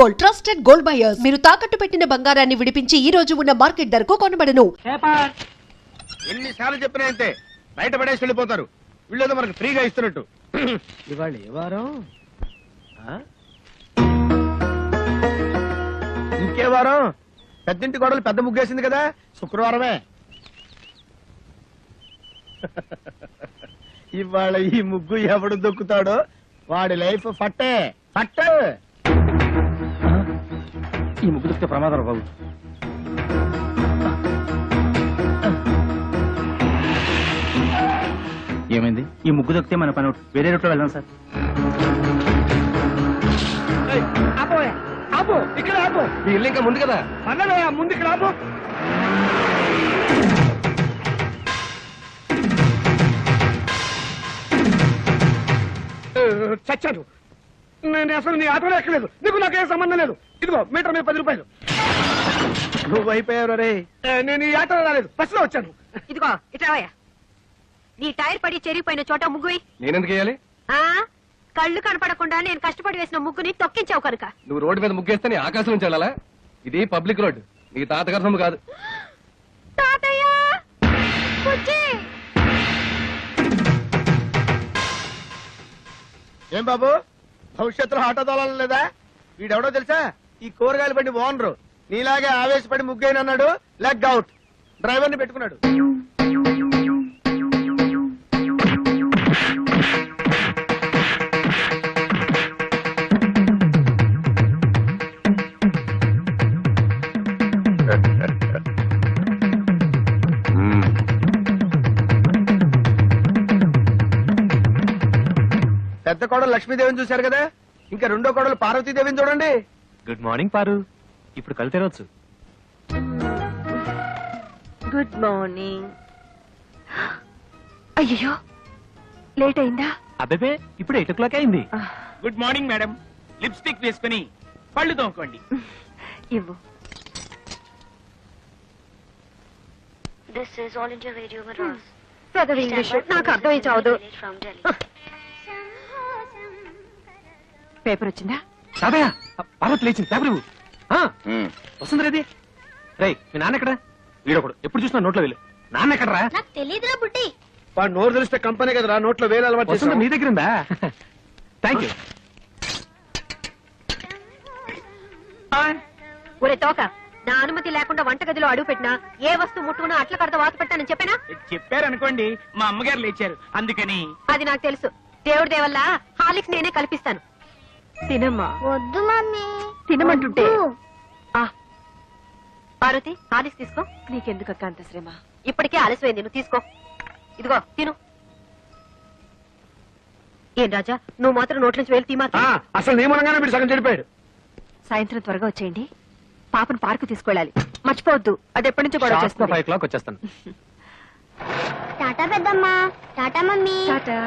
Gold trusted gold buyers. మీరు తాకట్టు పెట్టిన బంగారాన్ని విడిపించి ఈ రోజు ఉన్న మార్కెట్ ధరకు కొనబడను. ఎన్నిసార్లు చెప్పినా అంతే, బయట పడేసి వెళ్ళిపోతారు. వీళ్ళేదో మనకు ఫ్రీగా ఇస్తున్నట్టు. ఇవాళ ఏ వారం? ఇంకే వారం? పెద్దింటి గొడవలు పెద్ద ముగ్గేసింది కదా, శుక్రవారమే. ఇవాళ ఈ ముగ్గు ఎవడు దొక్కుతాడో వాడి లైఫ్ ఫట్టే ఫట్టే. ఈ ముగ్గు దొక్కితే ప్రమాదం బాబు. ఏమైంది? ఈ ముగ్గు దొక్కితే మన పని వేరే రూట్లో వెళ్దాం సార్. ఆపు, ఇక్కడ ఆపు. మీ ఇల్లు ఇంకా ముందు కదా, అన్నయ్య ముందు ఇక్కడ ఆపు. చచ్చాను నేను, అసలు నీ ఆటోలో ఎక్కలేదు. నీకు నాకేం సంబంధం లేదు. ఇదిగో మీటర్ మీద 10 రూపాయలు. నువ్వు అయిపోయావు రే. నేను ఈ ఆటోలో రాలేదు, బస్సులో వచ్చాను. ఇదిగో ఇట్రావయ్యా, నీ టైర్ పడి చెరిగిపోయిన చోట ముగ్గు. నేనెందుకు వేయాలి? కళ్ళు కనపడకుండా నేను కష్టపడి వేసిన ముగ్గుని తొక్కించావు కనుక. నువ్వు రోడ్డు మీద ముగ్గేస్తే నీ ఆకాశం నుంచి వెళ్ళాలా? ఇది పబ్లిక్ రోడ్, నీ తాతగారి సొమ్ము కాదు. తాతయ్య ఏం బాబు, భవిష్యత్తులో ఆటో తోలాలని లేదా? వీడెవడో తెలుసా? ఈ కూరగాయలు బండి ఓనరు. నీలాగే ఆవేశపడి ముగ్గైనన్నాడు, లెగ్ అవుట్. డ్రైవర్ ని పెట్టుకున్నాడు. పెద్ద కోడలు లక్ష్మీదేవిని చూశారు కదా, ఇంకా రెండో కోడలు పార్వతీదేవిని చూడండి. గుడ్ మార్నింగ్ పారు, ఇప్పుడు కళ్ళు తెరవచ్చు. Good morning. అయ్యో లేట్ అయిందా? అబ్బే ఇప్పుడు 8 o'clock అయింది. Good morning madam. లిప్స్టిక్ వేసుకుని పళ్ళు తోముకోండి. ఇవ్వు. This is All India Radio Madras. చదువు ఇంగ్లీష్ నాకు అర్థమై చావదు. From Delhi. పేపర్ వచ్చిందా? సాబయ్య, పార్వతి లేచింది. పేపర్ ఇవ్వు. వస్తుంది రేది. రై, మీ నాన్న ఎక్కడ? వీడొకడు ఎప్పుడు చూసినా నోట్లో వేలు. నాన్న ఎక్కడరా? నాకు తెలీదురా బుట్టి. వాడు నోరు తెలిస్తే కంపెనీ కదరా, నోట్లో వేలు అలవాటు వస్తుంది నీ దగ్గర ఉందా? Thank you. ఒరే తోక, నా అనుమతి లేకుండా వంటగదిలో అడుగు పెట్టినా ఏ వస్తువు ముట్టుకున్నా అట్ల కడత వాత పెట్టానని చెప్పానా? చెప్పారనుకోండి, మా అమ్మగారు లేచారు అందుకని. అది నాకు తెలుసు. దేవుడి దేవల్ల హాలిక్స్ నేనే కల్పిస్తాను. తినమ్మా. వద్దు మమ్మీ. తినమంటుంటే. పార్వతి, హాలిక్స్ తీసుకో. నీకెందుకు అక్క అంత శ్రమ? ఇప్పటికే ఆలస్యమైంది, నువ్వు తీసుకో. ఇదిగో తిను. ఏం రాజా, నువ్వు మాత్రం నోట్లోంచి వేలు తీమా. అసలు నియమనంగానే మీరు సగం చెడిపోయాడు. సాయంత్రం త్వరగా వచ్చేయండి. పాపను పార్కు తీసుకెళ్ళాలి, మర్చిపోవద్దు. అది ఎప్పటి నుంచో గొడవ చేస్తుంది. 5 o'clock వచ్చేస్తాను. టాటా పెద్దమ్మా. Tata mummy. Tata.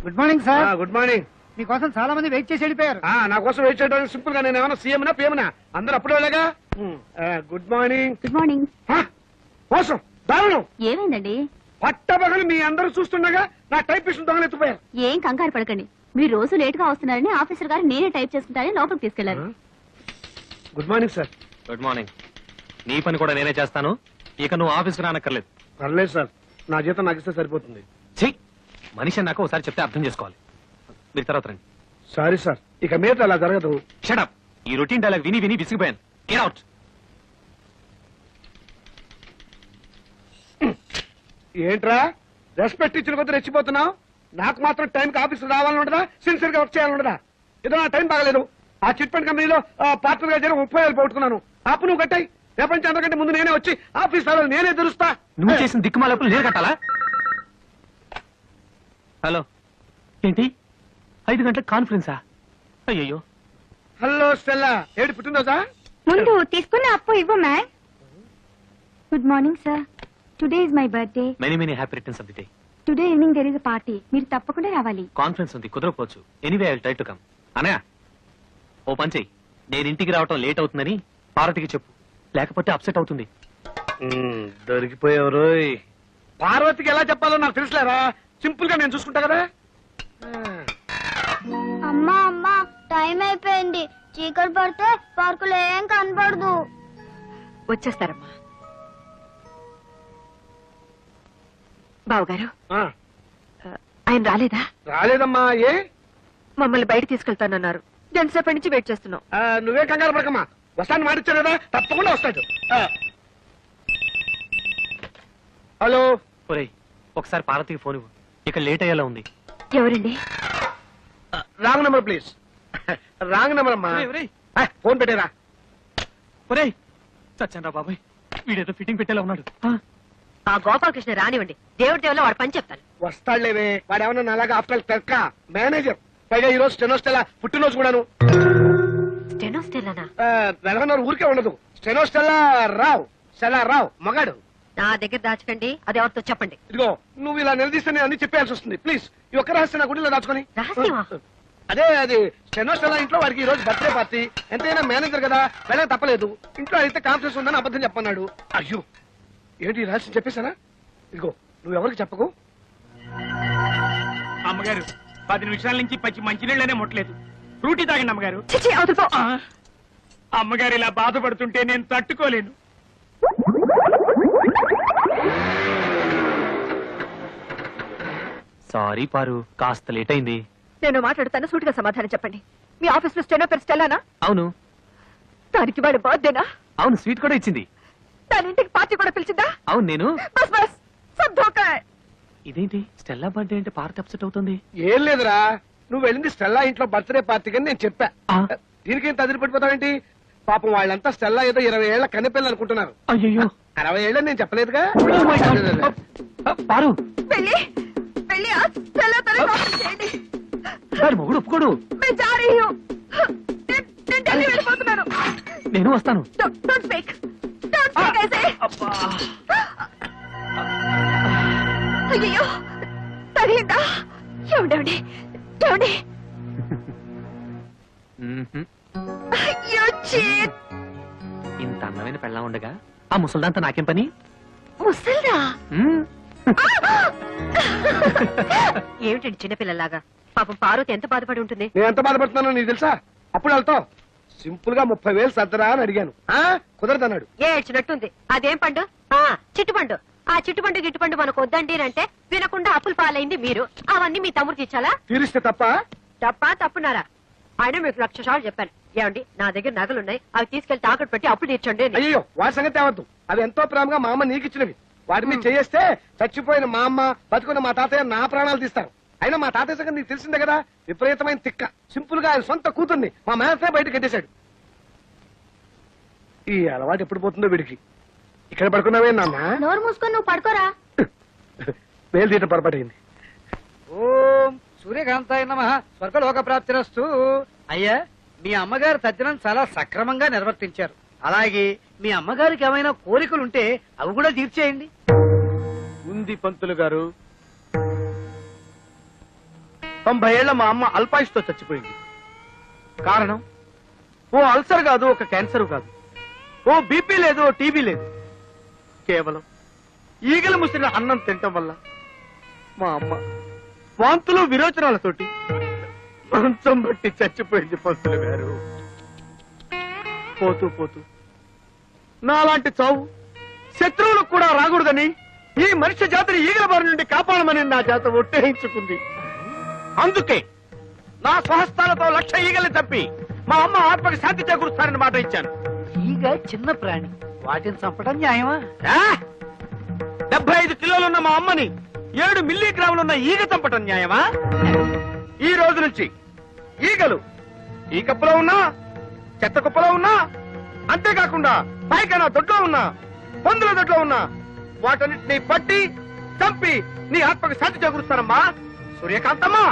Good morning sir. Good morning. మీకోసం చాలా మంది వెయిట్ చేసి వెళ్ళిపోయారు. నా కోసం వెయిట్ చేయడానికి సింపుల్ గా నేను ఏమన్నా సీఎంనా పిఎంనా? అందరూ అప్పుడే వెళ్ళగా. Good morning. Good morning. మోసం, దారుణం. ఏమైందండి? పట్టబగలు మీ అందరూ చూస్తుండగా నా టైపిస్ట్ దొంగలెత్తిపోయారు. ఏం కంగారు పడకండి. మీరు రోజు లేట్ గా వస్తున్నారని ఆఫీసర్ గారు నేనే టైప్ చేసుకుంటారని లోపలికి తీసుకెళ్లారు. Good morning sir. Good morning. నీ పని కూడా నేనే చేస్తాను, ఇక నువ్వు ఆఫీస్కి రానక్కర్లేదు. పర్లేదు సార్, నా జీతం నాకు ఇస్తే సరిపోతుంది. చెయ్యి. మనిషి నాకు ఒకసారి చెప్తే అర్థం చేసుకోవాలి. మీరు తర్వాత రండి. సారీ సార్, ఇక మీద అలా జరగదు. షటప్. ఈ రొటీన్ డైలాగ్ విని విని విసిగిపోయాను. Get out. ఏంట్రా రెస్పెక్ట్ ఇచ్చిన కొద్ది రెచ్చిపోతున్నావు? నాకు మాత్రం టైంకి ఆఫీస్ రావాలని ఉండదా? సిన్సియర్ గా వర్క్ చేయాలని ఉండదా? ఏదో నా టైం బాగలేదు. ఆ చిట్ ఫండ్ కంపెనీలో పార్ట్నర్ గా జరిగి 30,000 పోగొట్టుకున్నాను. అప్పు నువ్వు కట్టాయి. ప్రపంచం అందరికంటే ముందు నేనే వచ్చి ఆఫీస్ రావాలి, నేనే తెలుస్తా. నువ్వు చేసిన దిక్కుమాలప్పుడు నేను కట్టాలా? హలో, ఏంటి 5 గంటలకు కాన్ఫరెన్సా? అయ్యో. హలో స్టెల్లా, ఏడు పుట్టిందోసా? ముందు తీసుకున్న అప్పు ఇవ్వు ma'am. Good morning sir. Today is my birthday. Many many happy returns of the day. Today evening there is a party. మీరు తప్పకుండా రావాలి. కాన్ఫరెన్స్ ఉంది, కుదరకపోవచ్చు. Anyway I will try to come. Anaya, ఓ పని చెయ్యి. నేను ఇంటికి రావటం లేట్ అవుతుందని పార్వతికి చెప్పు, లేకపోతే అప్సెట్ అవుతుంది. దొరికిపోయావు. పార్వతికి ఎలా చెప్పాలో నాకు తెలుసులేరా. సింపుల్ గా నేను చూసుకుంటా కదా. అమ్మ టైం అయిపోయింది. చీకటి పడితే పార్కులో ఏం కనపడదు. వచ్చేస్తారమ్మా. బావగారు ఆ, ఆయన రాలేదా? రాలేదమ్మా. ఏ మమ్మల్ని బయట తీసుకెళ్తానన్నారు. ఎంతసేపటి నుంచి వెయిట్ చేస్తున్నాం. నువ్వే కంగారు పడకమ్మా. వస్తాను మాటిచ్చాను కదా, తప్పకుండా వస్తాడు. హలో. ఒరేయ్ ఒకసారి పార్వతికి ఫోన్ ఇవ్వు, ఇక లేట్ అయ్యేలా ఉంది. ఎవరండి? Wrong number please. Wrong number అమ్మా. ఫోన్ పెట్టేరా. ఒరేయ్ సత్యంరా బాబాయ్, వీడేదో ఫిట్టింగ్ పెట్టేలా ఉన్నాడు. ఆ గోపాలకృష్ణ రానివ్వండి. దేవుడి దేవుళ్ళ వాడు పని చెప్తాను. వస్తాడులేవే, వాడు ఏమన్నా అలాగా ఆఫ్టర్ క్లర్క్ మేనేజర్. పైగా ఈ రోజు స్టెనోస్టెలా పుట్టినరోజు కూడాను. స్టెనోస్టెల్లానా? నెలకొన్నారు ఊరికే ఉండదు. స్టెనోస్టెలా రావు మగాడు. నా దగ్గర దాచకండి, అది ఎవరితో చెప్పండి. ఇదిగో నువ్వు ఇలా నిలదీస్తే నేను అన్ని చెప్పేయాల్సి వస్తుంది. ప్లీజ్ ఈ ఒక్క రహస్యం నా గుడిలో దాచుకొని. రహస్యమా? అదే అది స్టెనోస్టెలా ఇంట్లో వాడికి ఈ రోజు బర్త్డే పార్టీ. ఎంతైనా మేనేజర్ కదా, వెళ్ళక తప్పలేదు. ఇంట్లో అయితే కాన్ఫరెన్స్ ఉందని అబద్ధం చెప్పన్నాడు. అయ్యో ఏంటి ఈ రహస్యం చెప్పేశానా? ఇదిగో నువ్వు ఎవరికి చెప్పకు. అమ్మగారు 10 నిమిషాల నుంచి పచ్చి మంచినీళ్ళనే ముట్టలేదు. ఫ్రూటీ తాగండి అమ్మగారు. చిచి, అవతల పో. అమ్మగారు ఇలా బాధపడుతుంటే నేను తట్టుకోలేను. సారీ పారు, కాస్త లేట్ అయింది. నేను మాట్లాడుతాను, సూటిగా సమాధానం చెప్పండి. మీ ఆఫీస్ లో స్టెనో పేరు స్టెల్లానా? అవును. దానికి వాడి బర్త్డేనా? అవును, స్వీట్ కూడా ఇచ్చింది. దాని ఇంటికి పార్టీ కూడా పిలిచిందా? అవును నేను. బస్ బస్ సబ్ ధోకా హై. ఇదేంటి స్టెల్లా బర్త్డే అంటే పార్టీ అప్సెట్ అవుతుంది? ఏం లేదురా, నువ్వు వెళ్ళింది స్టెల్లా ఇంట్లో బర్త్డే పార్టీకి అని నేను చెప్పా. ఆ. దీనికేం తదిరిపడిపోతావేంటి? పాపం వాళ్ళంతా స్టెల్లా ఏదో 20 ఏళ్ల కన్నెపిల్లలు అనుకుంటున్నారు. అయ్యో 60 ఏళ్ళని నేను చెప్పలేదుగా. పారు, పెళ్లి పెళ్లి ఆ స్టెల్లా తోనే కాపురం చేయండి. వాడి మొగుడు ఒప్పుకోడు. मैं जा रही हूं. నేను ఢిల్లీ వెళ్ళిపోతున్నాను. నేను వస్తాను. డోంట్ స్పీక్ ऐसे. అయ్యో తగిలిందా? ఏమండి ఏమండి? అయ్యో చీట్. ఇంత అందమైన పెళ్ళా ఉండగా ఆ ముసల్దాంతో నాకేం పని? ముసల్దా? మ్మ్. ఏమిటండి చిన్నపిల్లలాగా? పాపం పార్వతి ఎంత బాధపడి ఉంటుంది. నేను ఎంత బాధపడుతున్నానో నీకు తెలుసా? అప్పుడు వెళ్తావు సింపుల్ గా 30,000 సర్దరా అని అడిగాను. కుదరదన్నాడు. ఏడ్చినట్టుంది. అదేం పండు? చిట్టుపండు. ఆ చిట్టుపండు గిట్టుపండు మనకు వద్దండి అంటే వినకుండా అప్పులు పాలైంది మీరు. అవన్నీ మీ తమ్ముడికి ఇచ్చాలా? తీరిస్తే తప్ప. తప్పున్నారా? ఆయన మీకు 1,00,000 సార్లు చెప్పాను. ఏమండి నా దగ్గర నగలున్నాయి, అవి తీసుకెళ్లి తాకట్టు పెట్టి అప్పులు తీర్చండి అని. అయ్యో వాడి సంగతి తేవద్దు. అవి ఎంతో ప్రేమగా మా అమ్మ నీకు ఇచ్చినవి. వాటి మీద చేస్తే చచ్చిపోయిన మా అమ్మ, బతుకున్న మా తాతయ్య నా ప్రాణాలు తీస్తారు. అయినా మా తాతయ్య సంగతి నీకు తెలిసిందే కదా, విపరీతమైన తిక్క. సింపుల్ గా ఆయన సొంత కూతుర్ని మా మేనతే బయట కట్టేశాడు. ఈ అలవాటు ఎప్పుడు పోతుందో వీడికి. ఇక్కడ పడుకున్నావే నాన్న? నోరు మూసుకొని నువ్వు పడుకోరా. వేలు తీయటం పొరపాటైంది. ఓం సూర్యకాంతాయ నమః. స్వర్గలోక ప్రాప్తిరస్తు. అయ్యా మీ అమ్మగారు తద్దినం చాలా సక్రమంగా నిర్వర్తించారు. అలాగే మీ అమ్మగారికి ఏమైనా కోరికలుంటే అవి కూడా తీర్చేయండి. ఉంది పంతులు గారు. 90 ఏళ్ల మా అమ్మ అల్పాయుష్తో చచ్చిపోయింది. కారణం ఓ అల్సర్ కాదు, ఒక క్యాన్సర్ కాదు, ఓ బీపీ లేదు, ఓ టీబీ లేదు. కేవలం ఈగలు ముసిరిన అన్నం తినటం వల్ల మా అమ్మ వాంతులు విరోచనాలతోటి మంచం బట్టి చచ్చిపోయింది పంతులు గారు. పోతూ పోతూ నాలాంటి చావు శత్రువులకు కూడా రాకూడదని ఈ మనిషి జాతిని ఈగల బారి నుండి కాపాడమని నా చేత ఒట్టేయించుకుంది. అందుకే నా స్వహస్తాలతో 1,00,000 ఈగల్ని తప్పి మా అమ్మ ఆత్మకి శాంతి చేకూరుస్తానని మాట ఇచ్చాను. ఈగ చిన్న ప్రాణి, వాటిని చంపడం న్యాయమా? 75 కిలోలున్న మా అమ్మని 7 మిల్లీగ్రాములున్న ఈగ చంపటం న్యాయమా? ఈ రోజు నుంచి ఈగలు ఈ కప్పులో ఉన్నా, చెత్త కుప్పలో ఉన్నా, అంతేకాకుండా పైకైనా దొడ్లో ఉన్నా, పందుల దొడ్లో ఉన్నా, వాటన్నిటిని పట్టి చంపి నీ ఆత్మకి శాంతి చేకూరుస్తానమ్మా సూర్యకాంతమ్మా.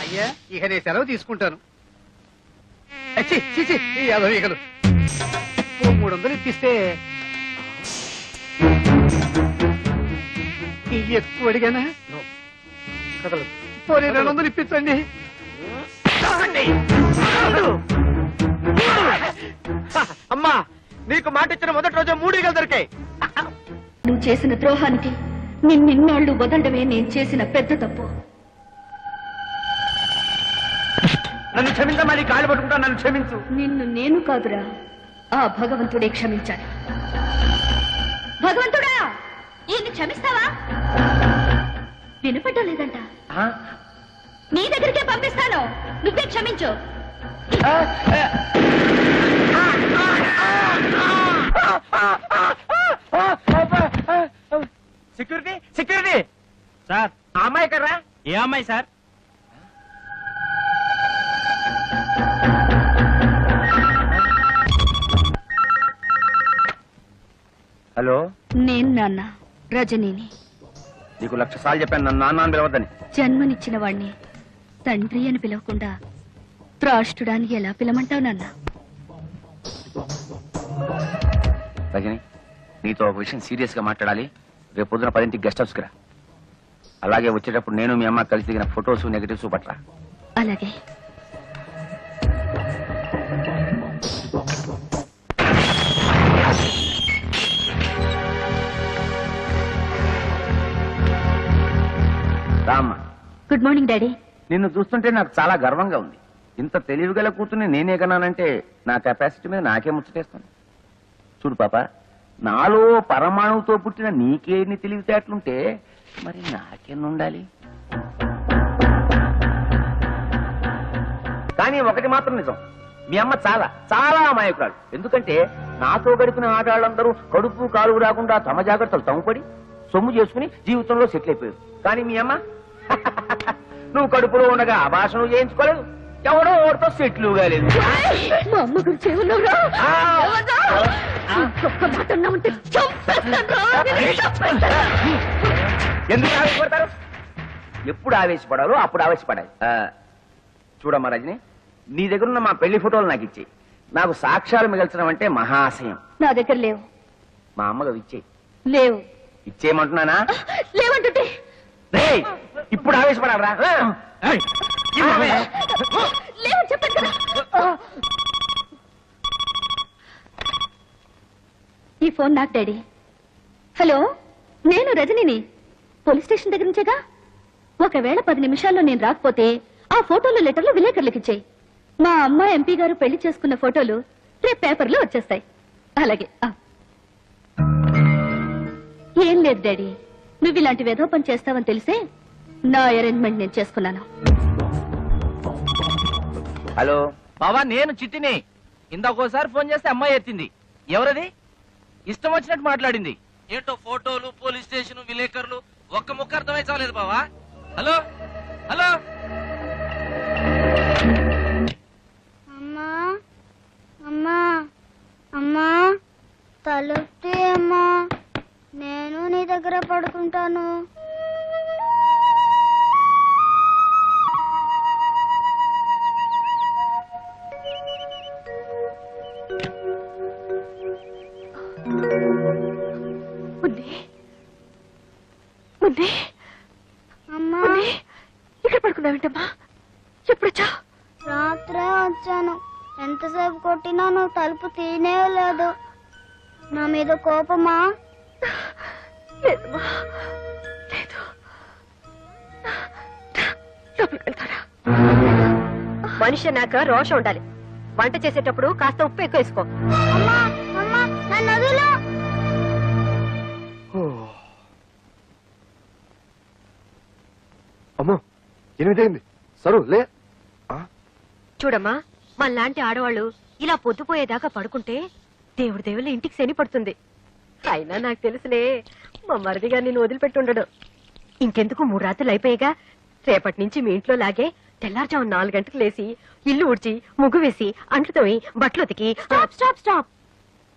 అయ్యా ఇక నేను సెలవు తీసుకుంటాను. ఛీ, ఛీ, ఛీ, ఈ యాదవ ఈగలు. ఓ 300 ఇప్పిస్తే ఇవి ఎక్కువ అడిగానా? కదలదు. పోనీ 200 ఇప్పించండి. అమ్మా నీకు మాట ఇచ్చిన మొదటి రోజే 3 ఈగలు దొరికాయి. నువ్వు చేసిన ద్రోహానికి నిన్నిన్నాళ్ళు వదలడమే నేను చేసిన పెద్ద తప్పు. నన్ను క్షమించమా, నీ కాళ్ళు పట్టుకుంటా, నన్ను క్షమించు. నిన్ను నేను కాదురా, ఆ భగవంతుడే క్షమించాలి. భగవంతుడా, ఈయన్ని క్షమిస్తావా? వినపడ్డం లేదంట. నీ దగ్గరికే పంపిస్తాను, నువ్వే క్షమించు. సెక్యూరిటీ సెక్యూరిటీ సార్, ఆ అమ్మాయి ఎక్కడ్రా? ఏ అమ్మాయి సార్? హలో, నేను నాన్న రజనీని. నీకు 1,00,000 సార్లు చెప్పాను నన్ను నాన్న అని పిలవద్దని. జన్మనిచ్చిన వాణ్ణి తండ్రి అని పిలవకుండా త్రాష్టుడానికి ఎలా పిలమంటావు నాన్న? రజని, నీతో ఒక విషయం సీరియస్ గా మాట్లాడాలి. రేపు పొద్దున 10ంటికి గెస్ట్ హౌస్కి రా. అలాగే వచ్చేటప్పుడు నేను మీ అమ్మ కలిసి దిగిన ఫొటోస్ నెగటివ్స్ పట్ల. అలాగే. రామ్మ. Good morning daddy. నిన్ను చూస్తుంటే నాకు చాలా గర్వంగా ఉంది. ఇంత తెలివిగల కూతుర్ని నేనే కన్నానంటే నా కెపాసిటీ మీద నాకే ముచ్చటేస్తాను. చూడు పాప, నాలో పరమాణువుతో పుట్టిన నీకేన్ని తెలివితేటలుంటే మరి నాకెన్ని ఉండాలి? కానీ ఒకటి మాత్రం నిజం, మీ అమ్మ చాలా చాలా అమాయకురాలు. ఎందుకంటే నాతో గడిపిన ఆడాళ్ళందరూ కడుపు కాలు రాకుండా తమ జాగ్రత్తలు తమ్ముపడి సొమ్ము చేసుకుని జీవితంలో సెటిల్ అయిపోయారు. కానీ మీ అమ్మ నువ్వు కడుపులో ఉండగా ఆభాషణ చేయించుకోలేదు, ఎవడో ఓడితో సెటిల్ కాలేదు. మా అమ్మ గురించి ఏమన్నావురా? ఎందుకు ఆవేశపడతారు? ఎప్పుడు ఆవేశపడాలో అప్పుడు ఆవేశపడాలి. చూడమ్మా రజని, నీ దగ్గర ఉన్న మా పెళ్లి ఫోటోలు నాకు ఇచ్చేయి. నాకు సాక్ష్యాలు మిగల్చడం అంటే మహాశయం. నా దగ్గర లేవు. మా అమ్మగా ఇచ్చేయి. లేవు. ఇచ్చేయమంటున్నానా? లేవంటుంటే రేయ్, ఇప్పుడు ఆవేశపడాలరా? లేవు చెప్పండి కదా. ఈ ఫోన్ నాకు డాడీ. హలో, నేను రజనిని. పోలీస్ స్టేషన్ దగ్గర నుంచేగా. ఒకవేళ 10 నిమిషాల్లో నేను రాకపోతే ఆ ఫోటోలు లెటర్లు విలేకరులకు ఇచ్చేయి. మా అమ్మ ఎంపీ గారు పెళ్లి చేసుకున్న ఫోటోలు రేపు పేపర్లో వచ్చేస్తాయి. అలాగే. ఏం లేదు డాడీ, నువ్వు ఇలాంటి వెధవ పని చేస్తావని తెలిసే నా అరేంజ్మెంట్ నేను చేసుకున్నాను. హలో బావా, నేను చిట్టిని. ఇందాకోసారి ఫోన్ చేస్తే అమ్మాయి ఎత్తింది. ఎవరది? ఇష్టం వచ్చినట్టు మాట్లాడింది. ఏంటో ఫోటోలు, పోలీస్ స్టేషన్, విలేకరులు, ఒక్క ముక్క అర్థమై చాలేదు బావా. Hello hello. అమ్మా అమ్మా అమ్మా, తలుపుతీ అమ్మా, నేను నీ దగ్గర పడుకుంటాను. అమ్మా, ఇక్కడ పడుకున్నావేంటమ్మా? ఎప్పుడొచ్చా? రాత్రే వచ్చాను. ఎంతసేపు కొట్టినా నువ్వు తలుపు తీనే లేదు. నా మీద కోపమా? లేదమ్మా, లేదు. లోపలికి వెళ్తారా? మనిషి అన్నాక రోషం ఉండాలి. వంట చేసేటప్పుడు కాస్త ఉప్పు ఎక్కువ వేసుకో. అమ్మా అమ్మా, నన్ను వదిలు. అమ్మో, 8 అయింది. సరు లే. చూడమ్మా, మనలాంటి ఆడవాళ్ళు ఇలా పొద్దుపోయేదాకా పడుకుంటే దేవుడి దేవుళ్ళ ఇంటికి శని పడుతుంది. అయినా నాకు తెలుసులే, మా మరిదిగా నిన్ను వదిలిపెట్టుండడు. ఇంకెందుకు 3 రాత్రులు అయిపోయాగా. రేపటి నుంచి మీ ఇంట్లో లాగే తెల్లారుజాము 4 గంటలకు లేసి ఇల్లు ఊడ్చి ముగ్గు వేసి అంట్లు తోమి బట్టలు ఉతికి. Stop stop stop.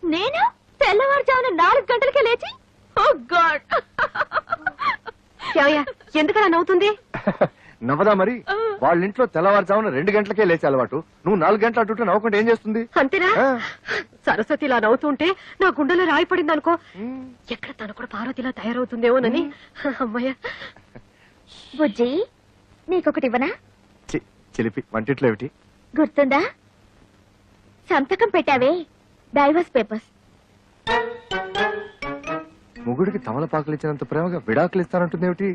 నేను తెల్లవారుజామున 4 గంటలకే లేచి? ఓ గాడ్! ఎందుకలా నవ్వుతుంది? నవ్వదా మరి? వాళ్ళ ఇంట్లో తెల్లవారుజామున 2 గంటలకే లేచే అలవాటు. నువ్వు 4 గంటలు అటు నవ్వుకుంటే ఏం చేస్తుంది? అంతేనా? సరస్వతి ఇలా నవ్వుతుంటే నా గుండెలో రాయి పడింది అనుకో. ఎక్కడ తను కూడా పార్వతిలా తయారవుతుందేమోనని. అమ్మయ్య. బుజ్జి, నీకొకటి ఇవ్వనా? చిలిపి వంటిట్లో ఏమిటి? గుర్తుందా? సంతకం పెట్టావే, డైవర్స్ పేపర్స్. మొగుడికి తమలపాకులు ఇచ్చినంత ప్రేమగా విడాకులు ఇస్తానంటుంది ఏమిటి?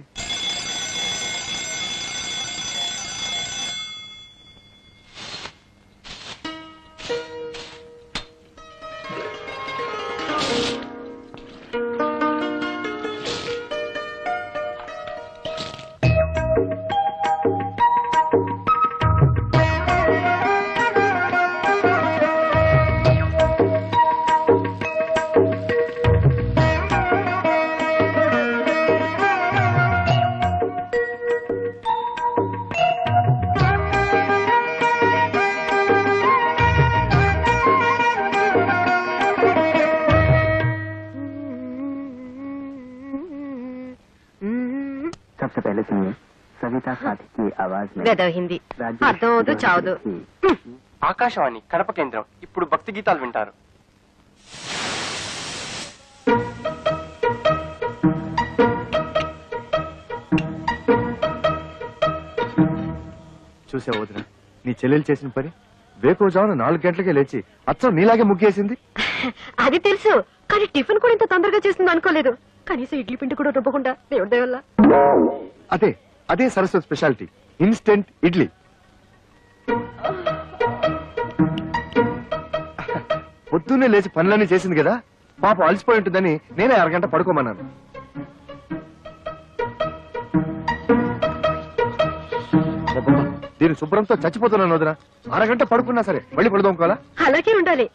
सबसे पहले सुनिए सविता साथी की आवाज में గదో హిందీ అర్థం అవదు చావదు. ఆకాశవాణి కడప కేంద్రం ఇప్పుడు భక్తి గీతాలు వింటారు. చూసా వదిన, నీ చెల్లెలు చేసిన పని. వేకోజామున 4 గంటలకే లేచి అచ్చం నీలాగే ముగ్గేసింది. అది తెలుసు, కానీ టిఫిన్ కూడా ఇంత తొందరగా చేస్తుంది అనుకోలేదు. కనీసం ఇడ్లీ పిండి కూడా రుబ్బకుండా దేవుడి దయ వల్ల. అదే అదే సరస్వతి స్పెషాలిటీ, ఇన్స్టెంట్ ఇడ్లీ. పొద్దున్నే లేచి పనులన్నీ చేసింది కదా, పాప అలసిపోయి ఉంటుందని నేనే అరగంట పడుకోమన్నాను. అబ్బబ్బా, దీని శుభ్రంతో చచ్చిపోతున్నాను వదిన. అరగంట పడుకున్నా సరే మళ్ళీ పడుకోవాలా? అలాగే ఉండాలి.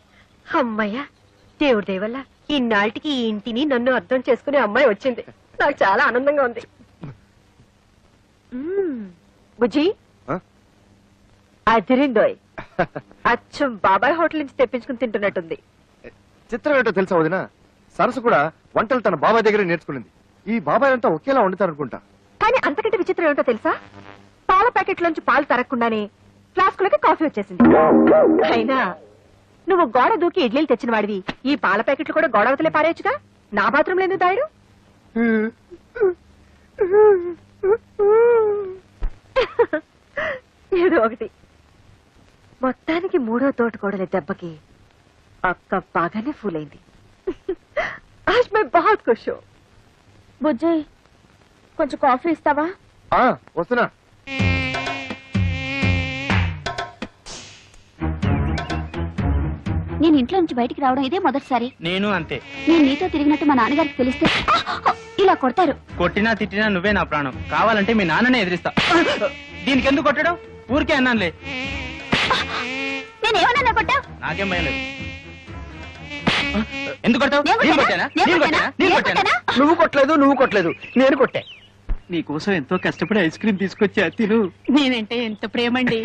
అమ్మయ్యా, దేవుడి దయ వల్ల ఇన్నాళ్ళకి ఈ ఇంటిని నన్ను అర్థం చేసుకునే అమ్మాయి వచ్చింది. నాకు చాలా ఆనందంగా ఉంది. బుజ్జి ఆ? అదిరిందోయ్. అచ్చం బాబాయ్ హోటల్ నుంచి తెప్పించుకుని తింటున్నట్టుంది. చిత్రం ఏంటో తెలుసా వదిన, సరస్సు కూడా వంటలు తన బాబాయ్ దగ్గరే నేర్చుకునింది. ఈ బాబాయ్ అంతా ఒకేలా వండుతారనుకుంటా. కానీ అంతకంటే విచిత్రం ఏమిటో తెలుసా, పాల ప్యాకెట్ లోంచి పాలు తరగకుండానే ఫ్లాస్కులకి కాఫీ వచ్చేసింది. అయినా నువ్వు గోడ దూకి ఇడ్లీలు తెచ్చిన వాడివి, ఈ పాల ప్యాకెట్లు కూడా గోడ అవతలే పారేయచ్చుగా. నా బాత్రూమ్ లో ఎందుకు దాయడు? ఏదో ఒకటి. మొత్తానికి 3వ తోటకోడలి దెబ్బకి అక్క బాగానే ఫూల్ అయింది. ఆజ్ మై బహుత్ ఖుష్ హూ. బుజ్జి, కొంచెం కాఫీ ఇస్తావా? వస్తున్నా. నేను ఇంట్లో నుంచి బయటికి రావడం ఇదే మొదటిసారి. నేను అంతే. నేను నీతో తిరిగినట్టు మా నాన్నగారికి తెలిస్తే ఇలా కొడతారు. కొట్టినా తిట్టినా నువ్వే నా ప్రాణం. కావాలంటే మీ నాన్ననే ఎదిరిస్తా. దీనికి ఎందుకు కొట్టడం? ఊరికే అన్నానులే. నేనేమన్నా కొట్టా? నాకేం భయం లేదు. ఎందుకు కొట్టావు? నేను కొట్టానా? నేను కొట్టానా? నేను కొట్టానా? నువ్వు కొట్టలేదు, నువ్వు కొట్టలేదు, నేను కొట్టా. నీకోసం ఎంతో కష్టపడి ఐస్ క్రీమ్ తీసుకొచ్చా, తిను. నేనంటే ఎంత ప్రేమండి.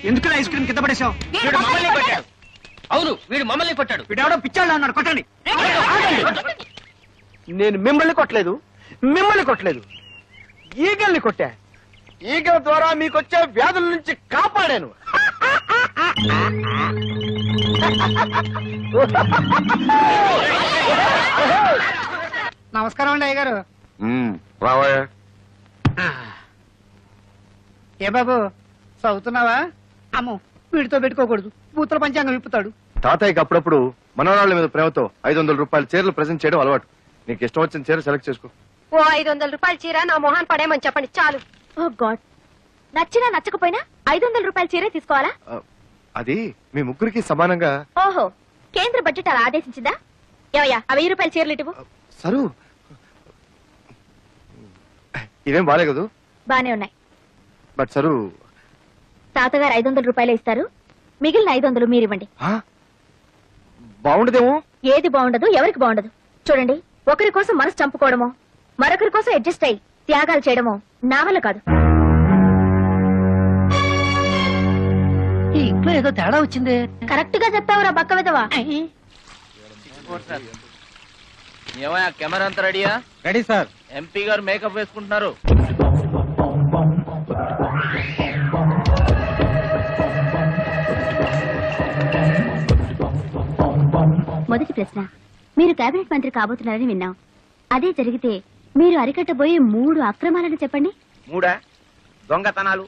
ఎందుకు ఐస్ క్రీమ్ కింద పడేశావు? వీడు మమ్మల్ని కొట్టాడు. అవును, వీడు మమ్మల్ని కొట్టాడు. వీడెవడో పిచ్చాడు అన్నాడు. కొట్టండి. నేను మిమ్మల్ని కొట్టలేదు, మిమ్మల్ని కొట్టలేదు, ఈగల్ని కొట్టా. ఈగల ద్వారా మీకొచ్చే వ్యాధుల నుంచి కాపాడాను. నమస్కారం అండి అయ్యగారు. రావయ్యా. ఏ బాబు, చదువుతున్నావా? అమ్మో, వీడితో పెట్టుకోకూడదు, బూతుల పంచాంగం విప్పుతాడు. తాతయ్యకి అప్పుడప్పుడు మనవరాళ్ల మీద ప్రేమతో 500 రూపాయల చీరలు ప్రెజెంట్ చేయడం అలవాటు. నీకు ఇష్టం వచ్చిన చీర సెలెక్ట్ చేసుకో. ఓ 500 రూపాయల చీర నా మొహాన్ పడేయమని చెప్పండి చాలు. ఓ గాడ్, నచ్చినా నచ్చకపోయినా 500 రూపాయల చీరే తీసుకోవాలా? అది మీ ముగ్గురికి సమానంగా. ఓహో, కేంద్ర బడ్జెట్ అలా ఆదేశించిందా? ఏవయ్యా, ఆ 1000 రూపాయల చీరలు ఇటువు. సరు, ఇవేం బాలే కదూ? బానే ఉన్నాయి. బట్ సరు, తాతగారు 500 రూపాయలే ఇస్తారు, మిగిలిన 500 మీరివ్వండి. బాగుండదేమో. ఏది బాగుండదు, ఎవరికి బాగుండదు. చూడండి, ఒకరి కోసం మనసు చంపుకోవడమో, మరొకరి కోసం అడ్జస్ట్ అయ్యి త్యాగాలు చేయడమో నా వల్ల కాదు. ఈ ఇంట్లో ఏదో తేడా వచ్చింది. కరెక్ట్ గా చెప్పావురా బక్క విధవా. ఏమయ్యా, కెమెరా అంతా రెడీయా? Ready sir. ఎంపీ గారు మేకప్ వేసుకుంటున్నారు. మొదటి ప్రశ్న, మీరు కేబినెట్ మంత్రి కాబోతున్నారని విన్నాం. అదే జరిగితే మీరు అరికట్టబోయే 3 అక్రమాలను చెప్పండి. 3 దొంగతనాలు,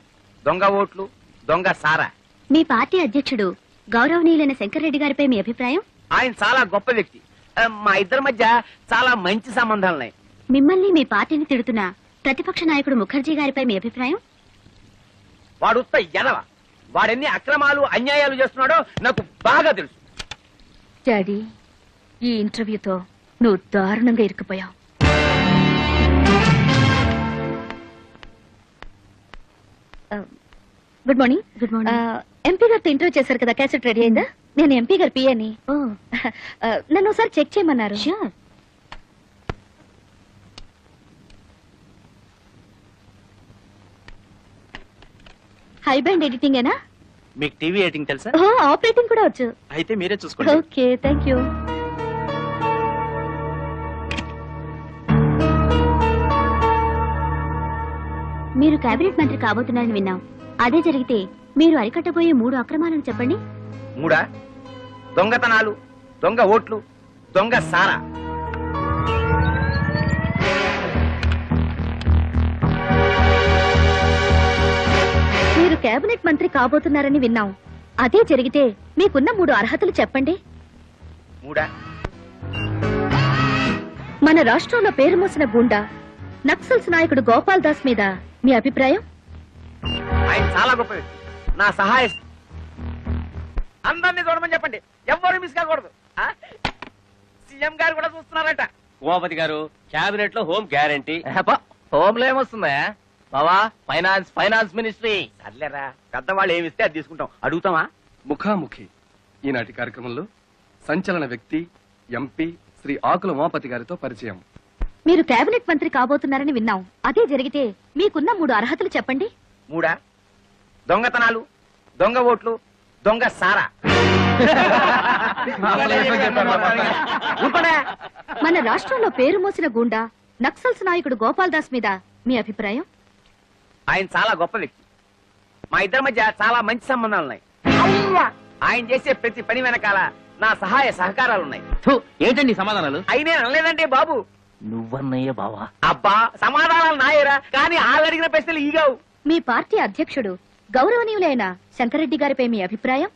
దొంగ ఓట్లు, దొంగ సారా. మీ పార్టీ అధ్యక్షుడు గౌరవనీయులైన శంకర్రెడ్డి గారిపై మీ అభిప్రాయం? ఆయన చాలా గొప్ప వ్యక్తి. మా ఇద్దరి మధ్య చాలా మంచి సంబంధాలున్నాయి. మిమ్మల్ని మీ పార్టీని తిడుతున్న ప్రతిపక్ష నాయకుడు ముఖర్జీ గారిపై మీ అభిప్రాయం? వాడు ఉత్త ఎదవ. వాడెన్ని అక్రమాలు అన్యాయాలు చేస్తున్నాడో నాకు బాగా తెలుసు. డాడీ, ఈ ఇంటర్వ్యూతో నువ్వు దారుణంగా ఇరుక్కుపోయావు. Good morning. Good morning. MP గారితో ఇంటర్వ్యూ చేశారు కదా, క్యాసెట్ రెడీ అయిందా? నేను ఎంపీ గారి పిఏని. నన్ను ఒకసారి చెక్ చేయమన్నారు. హై బ్యాండ్ ఎడిటింగ్ ఏనా? మీకు టీవీ ఎడిటింగ్ తెలుసా? ఆపరేటింగ్ కూడా వచ్చు. అయితే మీరే చూసుకోండి. Okay, thank you. మీరు కేబినెట్ మంత్రి కాబోతున్నారని విన్నాం. అదే జరిగితే మీరు అరికట్టబోయే 3 అక్రమాలను చెప్పండి. 3 దొంగతనాలు, దొంగ ఓట్లు, దొంగ సారా. మీరు కేబినెట్ మంత్రి కాబోతున్నారని విన్నాం. అదే జరిగితే మీకున్న 3 అర్హతలు చెప్పండి. 3 మన రాష్ట్రంలో పేరు మోసిన గుండా నక్సల్స్ నాయకుడు గోపాల్ దాస్ మీద మీ అభిప్రాయం? ఆయన చాలా గొప్ప వ్యక్తి. నా సహాయ అందరినీ చూడమని చెప్పండి, ఎవ్వరు మిస్ కాకూడదు. సీఎం గారు కూడా చూస్తున్నారట. ఉమాపతి గారు, క్యాబినెట్ లో హోమ్ గ్యారంటీ. హోమ్ లో ఏమొస్తుందా బావా? Finance ministry. సర్లేరా, పెద్దవాళ్ళు ఏమిస్తే అది తీసుకుంటాం. అడుగుతామా? ముఖాముఖి ఈనాటి కార్యక్రమంలో సంచలన వ్యక్తి ఎంపీ శ్రీ ఆకుల ఉమాపతి గారితో పరిచయం. మీరు కేబినెట్ మంత్రి కాబోతున్నారని విన్నాం. అదే జరిగితే మీకున్న 3 అర్హతలు చెప్పండి. 3 దొంగతనాలు, దొంగ ఓట్లు, దొంగ సారా. మన రాష్ట్రంలో పేరు మోసిన గుండా నక్సల్స్ నాయకుడు గోపాల్ దాస్ మీద మీ అభిప్రాయం? ఆయన చాలా గొప్ప వ్యక్తి. మా ఇద్దరి మధ్య చాలా మంచి సంబంధాలున్నాయి. ఆయన చేసే ప్రతి పని వెనకాల నా సహాయ సహకారాలున్నాయి. ఏంటండి సమాధానాలు? అయినే అనలేదంటే బాబు. నువ్వన్నయ్య బావా? అబ్బా, సమాధానాలు నాయరా, కానీ వాళ్ళు అడిగిన ప్రశ్నలు ఈగావు. మీ పార్టీ అధ్యక్షుడు గౌరవనీయులైన శంకర్రెడ్డి గారిపై మీ అభిప్రాయం?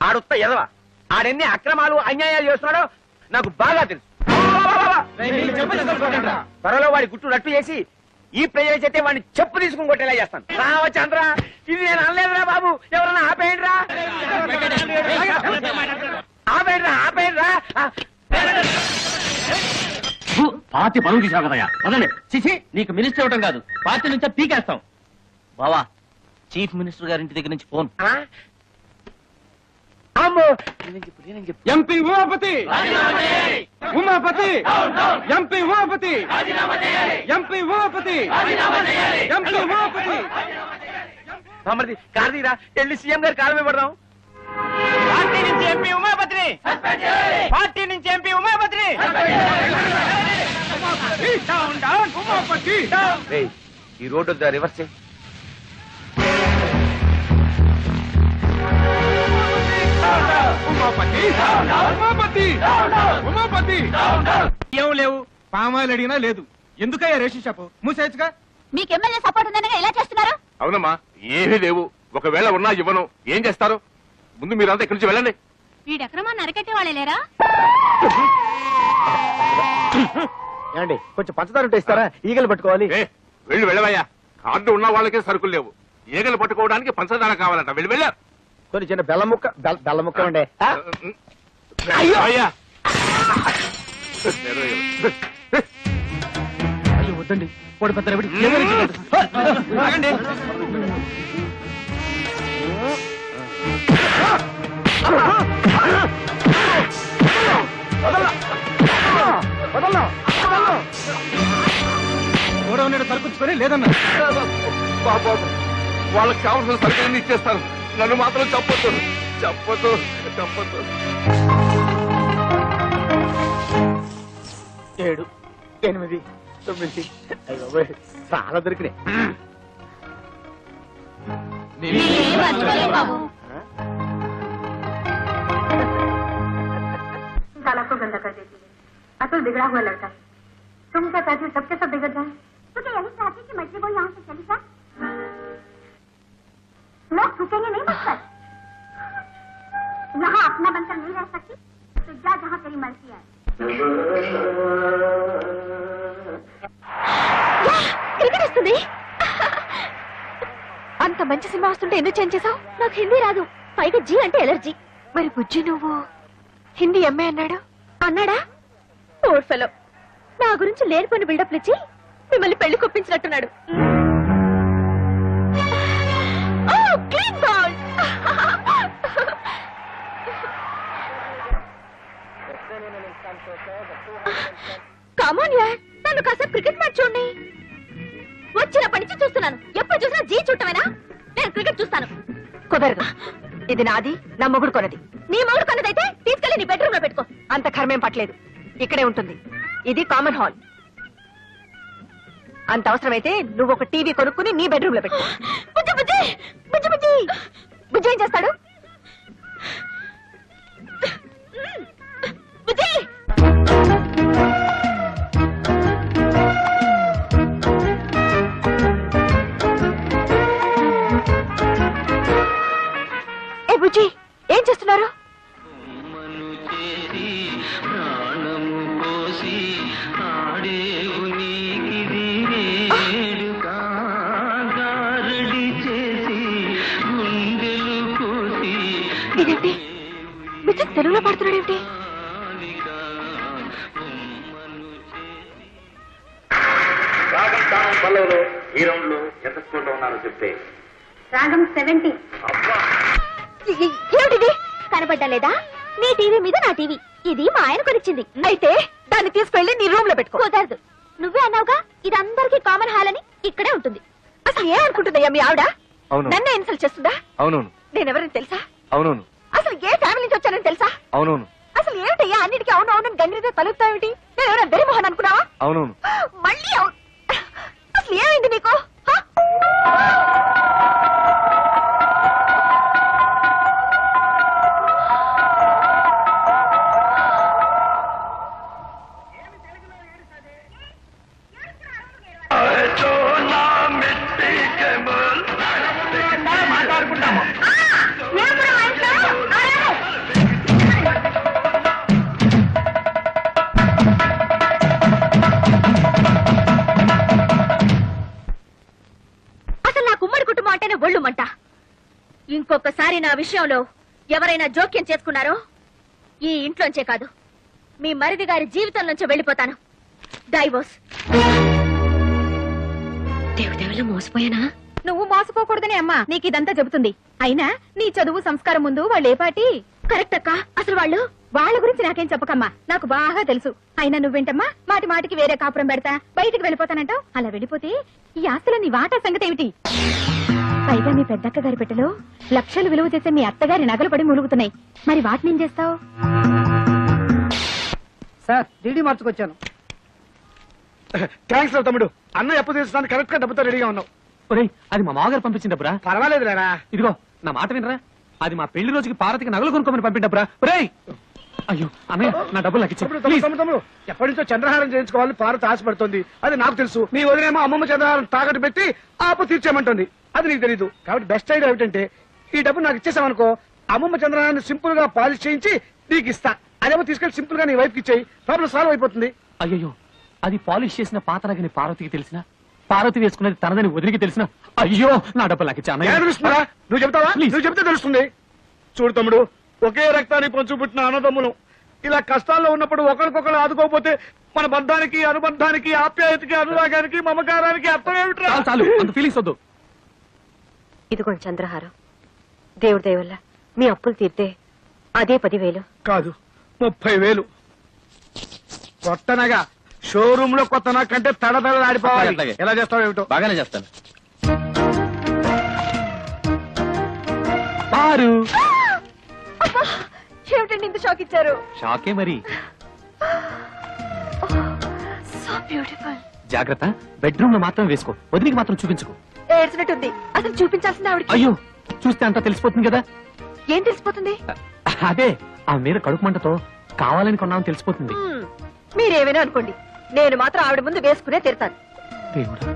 ఆడుత్త ఎదవ. ఆడెన్ని అక్రమాలు అన్యాయాలు చేస్తున్నాడో నాకు బాగా తెలుసు. త్వరలో వాడి గుట్టు రట్టు చేసి ఈ ప్రజలు చెప్తే వాడిని చెప్పు తీసుకుని కొట్టేలా చేస్తాను. రావచంద్ర, ఇది నేను అనలేదురా బాబు. ఎవరన్నా ఆపేయండిరా, ఆపేయండిరా, ఆపేయండిరా. పార్టీ పనులు తీసావు కదయ్యా, అదండి. చిచి, నీకు మినిస్టర్ ఇవ్వటం కాదు, పార్టీ నుంచే పీకేస్తాం. బావా, చీఫ్ మినిస్టర్ గారి ఇంటి దగ్గర నుంచి phone. MP Umapathi, Umapathi, MP Umapathi, MP Umapathi, MP Umapathi. మమ్మల్ని కార్తీరా, వెళ్ళి సీఎం గారి కాలమే పడదాం. పార్టీ నుంచి ఎంపీ ఉమాపతిని, పార్టీ నుంచి ఎంపీ ఉమాపతిని. ఈ రోడ్డు రివర్స్ చేయి. ఏం లేవు, పామాయిల్ అడిగినా లేదు. ఎందుకయ్యా రేషన్ షాపు మూసేయచ్చుగా? మీకు ఎమ్మెల్యే సపోర్ట్ ఉందనగా ఎలా చేస్తున్నారు? అవునమ్మా, ఏమీ లేవు. ఒకవేళ ఉన్నా ఇవ్వను. ఏం చేస్తారు? ముందు మీరంతా ఇక్కడి నుంచి వెళ్ళండి. వీడి అక్రమాన్ని అరికట్టే వాళ్ళే లేరా? ఏమండి, కొంచెం పంచదార ఉంటే ఇస్తారా? ఈగలు పట్టుకోవాలి. వెళ్ళి వెళ్ళవయ్యా. కార్డు ఉన్న వాళ్ళకే సరుకులు లేవు. ఈగలు పట్టుకోవడానికి పంచదార కావాలంట. వెళ్ళి వెళ్ళారు. కొన్ని చిన్న బెల్లం ముక్క, బెల్లం ముక్క ఉండే. అయ్యా వద్దండి, పొడి పెద్ద గోడౌన్ సరుకుంచుకొని లేదన్నా. బాబు, వాళ్ళకి కావాల్సిన సరుకులన్నీ ఇచ్చేస్తాను. నన్ను మాత్రం చెప్పొద్దు, చెప్పొద్దు, చెప్పొద్దు. 7, 8, 9. చాలా దొరికినాయి. साला को गंदा कर देती है। असल बिगड़ा हुआ लड़का है। तुम क्या चाहती हो सबके सब बिगड़ जाए? तो क्या यही चाहती कि मछली को यहाँ से चली जाए? लोग रुकेंगे नहीं मुझ पर। यहाँ अपना बनकर नहीं रह सकती तो जा जहाँ तेरी मर्जी है। క్రికెట్ వస్తుంది. అంత మంచి సినిమా వస్తుంటే ఎందుకు చేంజ్ చేసావు? నాకు హిందీ రాదు, పైగా జీ అంటే ఎలర్జీ. మరి బుజ్జి నువ్వు హిందీ ఎంఏ అన్నాడా? ఓర్ ఫెలో నా గురించి లేనిపోయిన బిల్డప్లు ఇచ్చి మిమ్మల్ని పెళ్లి కొప్పించినట్టున్నాడు. Clean ball. కమాన్ యార్, నన్ను కాసేపు క్రికెట్ మ్యాచ్ చూడండి. వచ్చినప్పటి నుంచి చూస్తున్నాను, ఎప్పుడు చూసినా జీ చూడటమేనా? నేను క్రికెట్ చూస్తాను. కుదరదు, ఇది నాది, నా మొగుడు కొన్నది. నీ మొగుడు కొన్నదైతే తీసుకెళ్లి నీ బెడ్రూమ్ లో పెట్టుకో. అంత కర్మేం పట్టలేదు, ఇక్కడే ఉంటుంది. ఇది కామన్ హాల్. అంత అవసరమైతే నువ్వు ఒక టీవీ కొనుక్కుని నీ బెడ్రూమ్ లో పెట్టుకో. బుజ్జి బుజ్జి బుజ్జి బుజ్జి బుజ్జి ఏం చేస్తాడు? బుజ్జి బుజ్జి ఏం చేస్తున్నారు? ఇదేంటి బుజ్జి తెలుగులో పాడుతున్నాడేమిటి? ఈ రౌండ్ లో ఎంత స్కోర్ లో ఉన్నారో చెప్తే. రాగం 70. ఏమిటిది? కనపడ్డా లేదా? నీ టీవీ మీద నా టీవీ. ఇది మా ఆయన కొనిచ్చింది. అయితే దాన్ని తీసుకెళ్లి నీ రూమ్ లో పెట్టుకో. కుదరదు, నువ్వే అన్నావుగా ఇది అందరికీ కామన్ హాల్ అని. ఇక్కడే ఉంటుంది. అసలు ఏ అనుకుంటుందయ్యా మీ ఆవిడ? అవును. నన్నే ఇన్సల్ట్ చేస్తుందా? అవునవును. నేనెవరని తెలుసా? అవునవును. అసలు ఏ ఫ్యామిలీ నుంచి వచ్చానని తెలుసా? అవునవును. అసలు ఏమిటయ్యా అన్నిటికీ అవును అవునని గంగిరితో తలుపుతావేమిటి? నేను ఎవరైనా వెరిమోహన్ అనుకున్నావా? అవునవును. మళ్ళీ అసలు ఏమైంది నీకు? ఒళ్ళుమంట. ఇంకొకసారి నా విషయంలో ఎవరైనా జోక్యం చేసుకున్నారో ఈ ఇంట్లోంచే కాదు, మీ మరిది గారి జీవితం నుంచి వెళ్ళిపోతాను. డైవోర్స్. దేవుడెవలో మోసపోయానా? నువ్వు మోసపోకూడదని అమ్మా నీకు ఇదంతా చెబుతుంది. అయినా నీ చదువు సంస్కారం ముందు వాళ్ళు ఏ పాటి? కరెక్ట్ అక్క. అసలు వాళ్ళ గురించి నాకేం చెప్పకమ్మా, నాకు బాగా తెలుసు. అయినా నువ్వేంటమ్మా మాటి మాటికి వేరే కాపురం పెడతా బయటికి వెళ్ళిపోతానంటావు. అలా వెళ్ళిపోతే ఈ ఆస్తులో నీ వాటా సంగతి ఏమిటి? పైగా మీ పెద్దక్క గారి పెట్టెలో లక్షలు విలువ చేసే మీ అత్తగారి నగలు పడి ములుగుతున్నాయి. మరి వాటిని ఏం చేస్తావు? Sir DD మార్చుకొచ్చాను. థ్యాంక్స్ రా తమ్ముడు, అన్న ఎప్పుడు తీసుకోవడానికి కరెక్ట్ గా డబ్బుతో రెడీగా ఉన్నావు. అది మా మామగారు పంపించిన డబ్బురా. పర్వాలేదు లేరా. ఇదిగో నా మాట వినరా, అది మా పెళ్లి రోజుకి పార్వతికి నగలు కొనుక్కోమని పంపిండబ్బరా. అయ్యో అన్నయ్య, నా డబ్బులు నాకు ఇచ్చి. తమ్ముడు ఎప్పటి నుంచో చంద్రహారం చేయించుకోవాలి పార్వతి ఆశపడుతుంది. అది నాకు తెలుసు. నీ వదిలేమో అమ్మమ్మ చంద్రహారం తాకట్టు పెట్టి ఆపు తీర్చేయమంటుంది. అది నీకు తెలీదు. కాబట్టి బెస్ట్ ఐడియా ఏమిటంటే ఈ డబ్బు నాకు ఇచ్చేసామనుకో, అమ్మమ్మ చంద్రహారాన్ని సింపుల్ గా పాలిష్ చేయించి నీకు ఇస్తా. అదేమో తీసుకెళ్లి సింపుల్ గా నీ వైఫ్ కి ఇచ్చేయి, ప్రాబ్లం సాల్వ్ అయిపోతుంది. అయ్యో, అది పాలిష్ చేసిన పాతరగని పార్వతికి తెలిసిన, పార్వతి వేసుకున్నది తనదని వదిలికి తెలిసిన, అయ్యో నా డబ్బులు నాకు ఇచ్చా. తెలుస్తుందా? నువ్వు చెప్తావా? నువ్వు చెప్తే తెలుస్తుంది. చూడు తమ్ముడు, ఒకే రక్తాన్ని పంచు పుట్టిన అన్నదమ్ములు ఇలా కష్టాల్లో ఉన్నప్పుడు ఒకరికొకరు ఆదుకోకపోతే మన బంధానికి, అనుబంధానికి, ఆప్యాయతకి, అనురాగానికి, మమకారానికి అర్థం ఏమిట్రా? చాలు, అంత ఫీలింగ్స్ వద్దు. ఇదిగోండి చంద్రహారం. దేవుడి దయ వల్ల మీ అప్పులు తీర్తే అదే 10,000 కాదు 30,000. కొత్తనగా షోరూమ్ లో కొత్తనా కంటే తడతడలాడిపోవాలి. ఎలా చేస్తావు ఏమిటో. బాగానే చేస్తాను. ఏమిటండి ఇంత షాక్ ఇచ్చారు? షాకే మరి. So beautiful. జాగ్రత్త, బెడ్రూమ్ లో మాత్రం వేసుకో, వదిలికి మాత్రం చూపించుకో. ఏడ్చినట్టుంది. అసలు చూపించాల్సింది ఆవిడకి. అయ్యో, చూస్తే అంతా తెలిసిపోతుంది కదా. ఏం తెలిసిపోతుంది? అదే ఆ మీద కడుపు మంటతో కావాలని కొన్నామని తెలిసిపోతుంది. మీరేమైనా అనుకోండి, నేను మాత్రం ఆవిడ ముందు వేసుకునే తీరుతాను. దేవుడా.